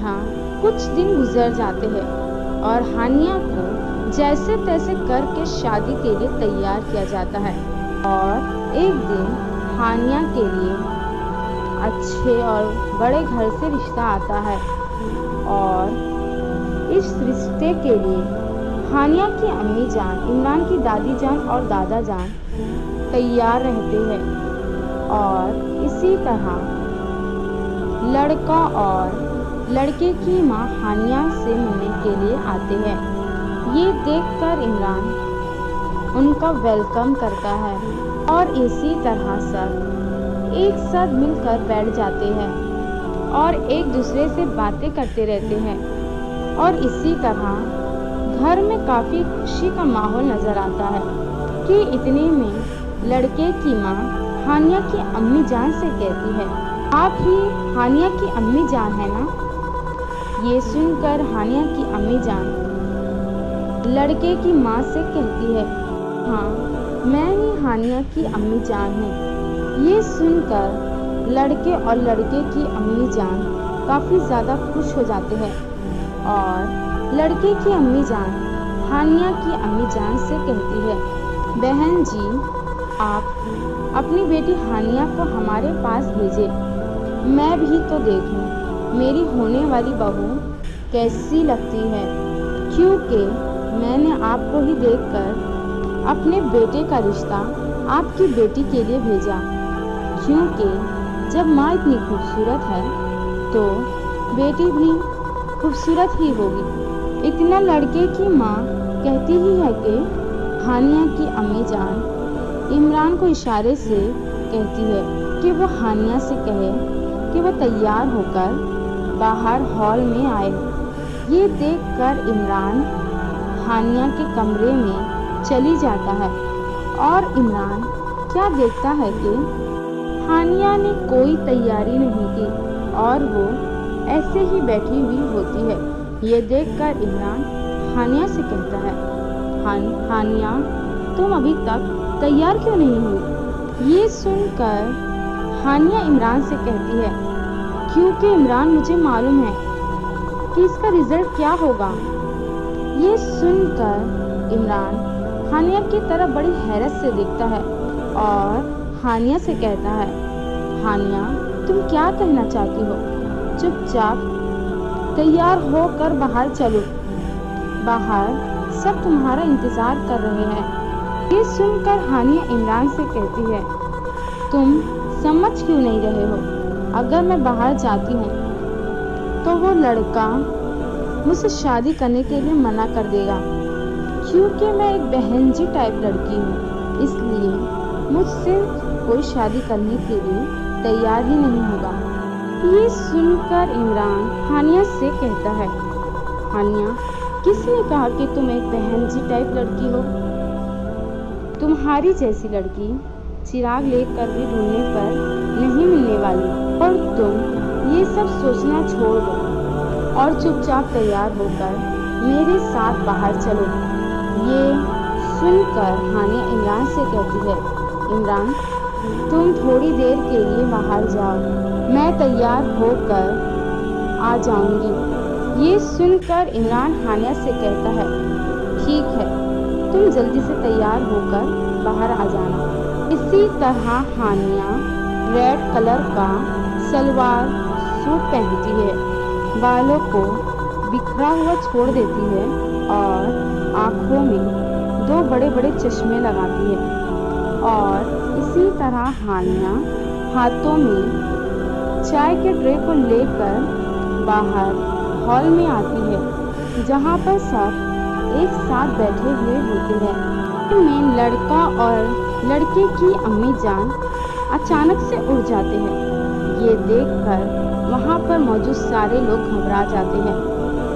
तरह कुछ दिन गुजर जाते हैं और हानिया को जैसे तैसे करके शादी के लिए तैयार किया जाता है। और एक दिन हानिया के लिए अच्छे और बड़े घर से रिश्ता आता है और इस रिश्ते के लिए हानिया की अम्मी जान, इमरान की दादी जान और दादा जान तैयार रहते हैं। और इसी तरह लड़का और लड़के की माँ हानिया से मिलने के लिए आते हैं। ये देखकर इमरान उनका वेलकम करता है और इसी तरह सब एक साथ मिलकर बैठ जाते हैं और एक दूसरे से बातें करते रहते हैं। और इसी तरह घर में काफ़ी खुशी का माहौल नज़र आता है कि इतने में लड़के की माँ हानिया की अम्मी जान से कहती है, आप ही हानिया की अम्मी जान है ना? ये सुनकर हानिया की अम्मी जान लड़के की माँ से कहती है, हाँ मैं ही हानिया की अम्मी जान हूँ। ये सुनकर लड़के और लड़के की अम्मी जान काफ़ी ज़्यादा खुश हो जाते हैं और लड़के की अम्मी जान हानिया की अम्मी जान से कहती है, बहन जी आप अपनी बेटी हानिया को हमारे पास भेजें, मैं भी तो देखूं मेरी होने वाली बहू कैसी लगती है, क्योंकि मैंने आपको ही देखकर अपने बेटे का रिश्ता आपकी बेटी के लिए भेजा, क्योंकि जब माँ इतनी खूबसूरत है तो बेटी भी खूबसूरत ही होगी। इतना लड़के की माँ कहती ही है कि हानिया की अम्मी जान इमरान को इशारे से कहती है कि वो हानिया से कहे कि वो तैयार होकर बाहर हॉल में आए। ये देखकर इमरान हानिया के कमरे में चली जाता है और इमरान क्या देखता है कि हानिया ने कोई तैयारी नहीं की और वो ऐसे ही बैठी हुई होती है। ये देखकर इमरान हानिया से कहता है, हानिया तुम अभी तक तैयार क्यों नहीं हुई? ये सुनकर हानिया इमरान से कहती है, क्योंकि इमरान मुझे मालूम है कि इसका रिजल्ट क्या होगा। ये सुनकर इमरान हानिया की तरफ बड़ी हैरत से देखता है और हानिया से कहता है, हानिया तुम क्या कहना चाहती हो? चुपचाप तैयार होकर बाहर चलो, बाहर सब तुम्हारा इंतजार कर रहे हैं। ये सुनकर हानिया इमरान से कहती है, तुम समझ क्यों नहीं रहे हो? अगर मैं बाहर जाती हूँ तो वो लड़का मुझसे शादी करने के लिए मना कर देगा, क्योंकि मैं एक बहन जी टाइप लड़की हूँ, इसलिए मुझसे कोई शादी करने के लिए तैयार ही नहीं होगा। ये सुनकर इमरान हानिया से कहता है, हानिया किसने कहा कि तुम एक बहन जी टाइप लड़की हो? तुम्हारी जैसी लड़की चिराग लेकर भी ढूंढने पर नहीं मिलने वाली। और तुम ये सब सोचना छोड़ दो और चुपचाप तैयार होकर मेरे साथ बाहर चलो। ये सुनकर हानिया इमरान से कहती है, इमरान तुम थोड़ी देर के लिए बाहर जाओ, मैं तैयार होकर आ जाऊंगी। ये सुनकर इमरान हानिया से कहता है, ठीक है तुम जल्दी से तैयार होकर बाहर आ जाना। इसी तरह हानिया रेड कलर का सलवार सूट पहनती है, बालों को बिखरा हुआ छोड़ देती है और आँखों में 2 बड़े बड़े चश्मे लगाती है। और इसी तरह हानिया हाथों में चाय के ट्रे को लेकर बाहर हॉल में आती है, जहाँ पर सब एक साथ बैठे हुए होते हैं। में लड़का और लड़के की अम्मी जान अचानक से उड़ जाते हैं। ये देखकर वहाँ पर मौजूद सारे लोग घबरा जाते हैं।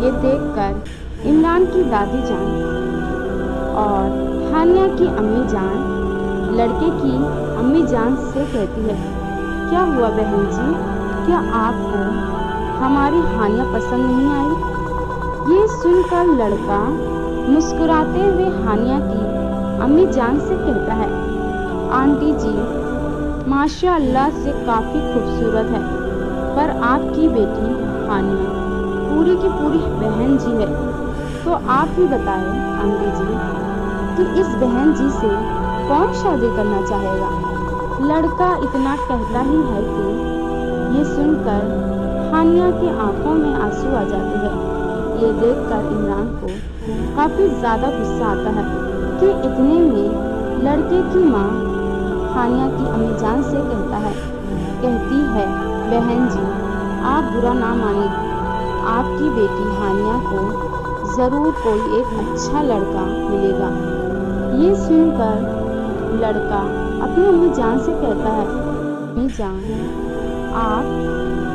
ये देखकर इमरान की दादी जान और हानिया की अम्मी जान लड़के की अम्मी जान से कहती है, क्या हुआ बहन जी, क्या आपको हमारी हानिया पसंद नहीं आई? ये सुनकर लड़का मुस्कुराते हुए हानिया की अम्मी जान से कहता है, आंटी जी माशाअल्लाह से काफ़ी खूबसूरत है, पर आपकी बेटी हानिया पूरी की पूरी बहन जी है। तो आप ही बताएं आंटी जी कि इस बहन जी से कौन शादी करना चाहेगा। लड़का इतना कहता ही है कि ये सुनकर हानिया की आंखों में आंसू आ जाते हैं। ये देखकर इमरान को काफी ज्यादा गुस्सा आता है कि इतने में लड़के की माँ हानिया की अम्मी जान से कहती है, बहन जी आप बुरा ना मानिए, आपकी बेटी हानिया को जरूर कोई एक अच्छा लड़का मिलेगा। ये सुनकर लड़का अपनी अम्मी जान से कहता है, अम्मी जान आप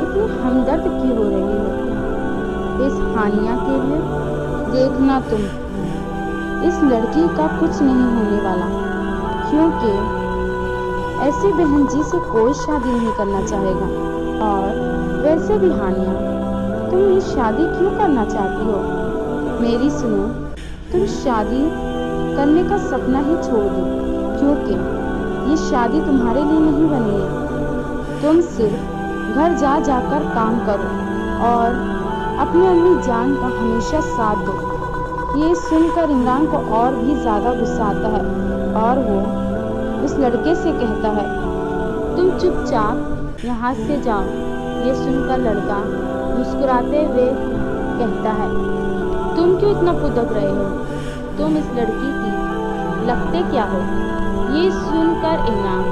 इतनी हमदर्द क्यों हो रही हो इस हानिया के लिए। देखना तुम इस लड़की का कुछ नहीं होने वाला, क्योंकि ऐसी बहन जी से कोई शादी नहीं करना चाहेगा। और वैसे भी हानिया तुम ये शादी क्यों करना चाहती हो। मेरी सुनो, तुम शादी करने का सपना ही छोड़ दो, क्योंकि ये शादी तुम्हारे लिए नहीं बनी है। तुम सिर्फ घर जा जाकर काम करो और अपनी अम्मी जान का हमेशा साथ दो। ये सुनकर इमरान को और भी ज्यादा गुस्सा आता है और वो उस लड़के से कहता है, तुम चुपचाप यहाँ से जाओ। ये सुनकर लड़का मुस्कुराते हुए कहता है, तुम क्यों इतना पुदक रहे हो, तुम इस लड़की की लगते क्या हो। ये सुनकर इमरान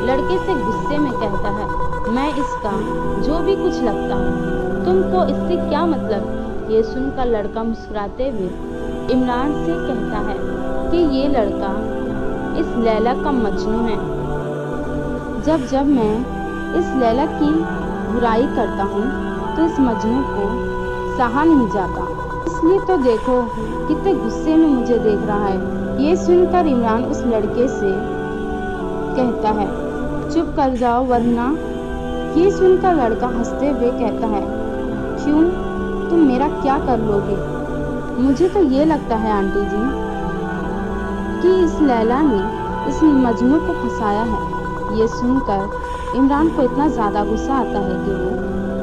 लड़के से गुस्से में कहता है, मैं इसका जो भी कुछ लगता हूँ, तुमको इससे क्या मतलब। ये सुनकर लड़का मुस्कुराते हुए इमरान से कहता है कि ये लड़का इस लैला का मजनू है। जब जब मैं इस लैला की बुराई करता हूँ तो इस मजनू को सहा नहीं जाता, इसलिए तो देखो कितने गुस्से में मुझे देख रहा है। ये सुनकर इमरान उस लड़के से कहता है, चुप कर जाओ वरना। ये सुनकर लड़का हंसते हुए कहता है, क्यों, तुम मेरा क्या कर लोगे। मुझे तो ये लगता है आंटी जी कि इस लैला ने इस मजनू को फंसाया है। ये सुनकर इमरान को इतना ज़्यादा गुस्सा आता है कि वो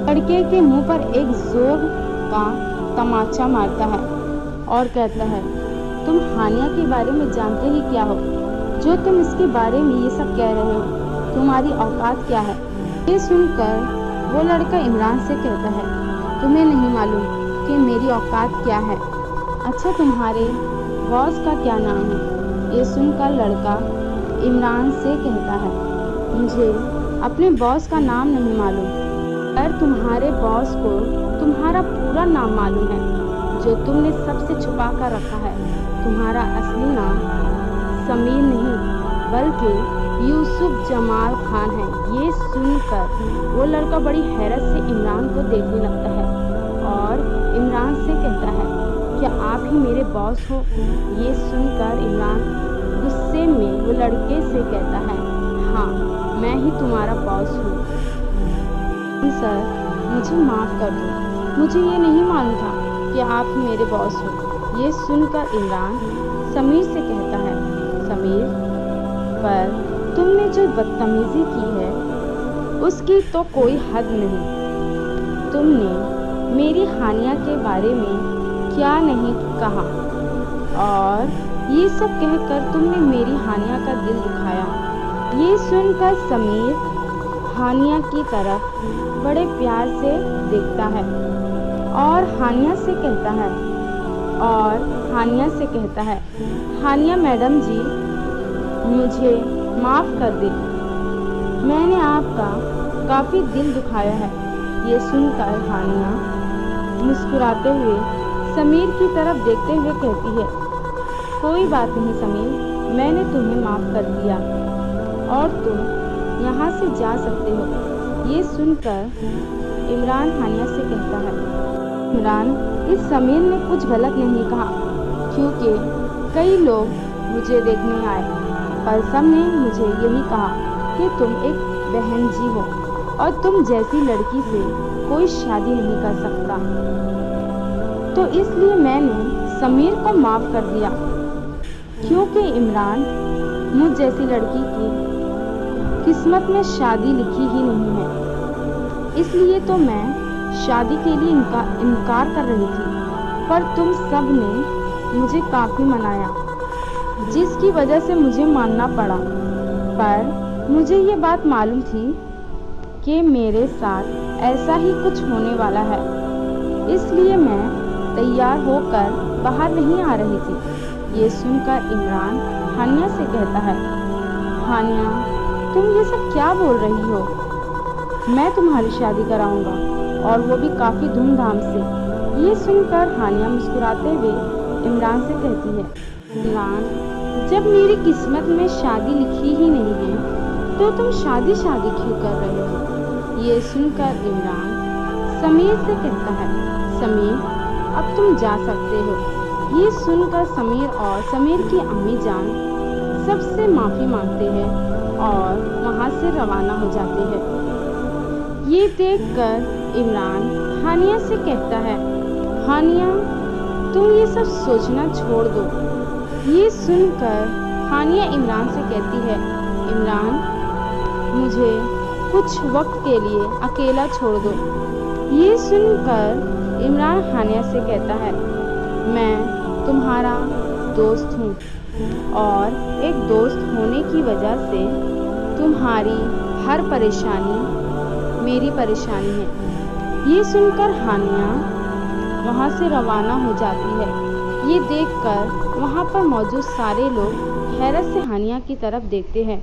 लड़के के मुंह पर एक जोर का तमाचा मारता है और कहता है, तुम हानिया के बारे में जानते ही क्या हो, जो तुम इसके बारे में ये सब कह रहे हो, तुम्हारी औकात क्या है। ये सुनकर वो लड़का इमरान से कहता है, तुम्हें नहीं मालूम कि मेरी औकात क्या है। अच्छा तुम्हारे बॉस का क्या नाम है। ये सुनकर लड़का इमरान से कहता है, मुझे अपने बॉस का नाम नहीं मालूम, पर तुम्हारे बॉस को तुम्हारा पूरा नाम मालूम है, जो तुमने सबसे छुपा कर रखा है। तुम्हारा असली नाम समीर नहीं बल्कि यूसुफ जमाल खान है। ये सुनकर वो लड़का बड़ी हैरत से इमरान को देखने लगता है और इमरान से कहता है, क्या आप ही मेरे बॉस हो। ये सुनकर इमरान गुस्से में वो लड़के से कहता है, हाँ मैं ही तुम्हारा बॉस हूँ। सर मुझे माफ़ कर दो, मुझे ये नहीं मालूम था कि आप ही मेरे बॉस हो। ये सुनकर इमरान समीर से कहता है, समीर पर तुमने जो बदतमीजी की है उसकी तो कोई हद नहीं। तुमने मेरी हानिया के बारे में क्या नहीं कहा और ये सब कहकर तुमने मेरी हानिया का दिल दुखाया। ये सुनकर समीर हानिया की तरफ बड़े प्यार से देखता है और हानिया से कहता है, हानिया मैडम जी मुझे माफ़ कर दे, मैंने आपका काफ़ी दिल दुखाया है। ये सुनकर हानिया मुस्कुराते हुए समीर की तरफ देखते हुए कहती है, कोई बात नहीं समीर, मैंने तुम्हें माफ़ कर दिया और तुम यहाँ से जा सकते हो। ये सुनकर इमरान हानिया से कहता है, इमरान इस समीर ने कुछ गलत नहीं कहा, क्योंकि कई लोग मुझे देखने आए पर सबने मुझे यही कहा कि तुम एक बहन जी हो और तुम जैसी लड़की से कोई शादी नहीं कर सकता, तो इसलिए मैंने समीर को माफ़ कर दिया। क्योंकि इमरान मुझ जैसी लड़की की किस्मत में शादी लिखी ही नहीं है, इसलिए तो मैं शादी के लिए इनकार कर रही थी, पर तुम सब ने मुझे काफ़ी मनाया, जिसकी वजह से मुझे मानना पड़ा। पर मुझे ये बात मालूम थी कि मेरे साथ ऐसा ही कुछ होने वाला है, इसलिए मैं तैयार होकर बाहर नहीं आ रही थी। ये सुनकर इमरान हानिया से कहता है, हानिया, तुम ये सब क्या बोल रही हो? मैं तुम्हारी शादी कराऊंगा, और वो भी काफ़ी धूमधाम से। ये सुनकर हानिया मुस्कुराते हुए इमरान से कहती है, इमरान, जब मेरी किस्मत में शादी लिखी ही नहीं है तो तुम शादी क्यों कर रहे हो? ये सुनकर इमरान समीर से कहता है, समीर, अब तुम जा सकते हो। ये सुनकर समीर और समीर की अम्मी जान सबसे माफ़ी मांगते हैं और वहाँ से रवाना हो जाते हैं। ये देखकर इमरान हानिया से कहता है, हानिया, तुम ये सब सोचना छोड़ दो। ये सुनकर हानिया इमरान से कहती है, इमरान, मुझे कुछ वक्त के लिए अकेला छोड़ दो। ये सुनकर इमरान हानिया से कहता है, मैं तुम्हारा दोस्त हूँ और एक दोस्त होने की वजह से तुम्हारी हर परेशानी मेरी परेशानी है। ये सुनकर हानिया वहाँ से रवाना हो जाती है। ये देखकर वहाँ पर मौजूद सारे लोग हैरत से हानिया की तरफ देखते हैं।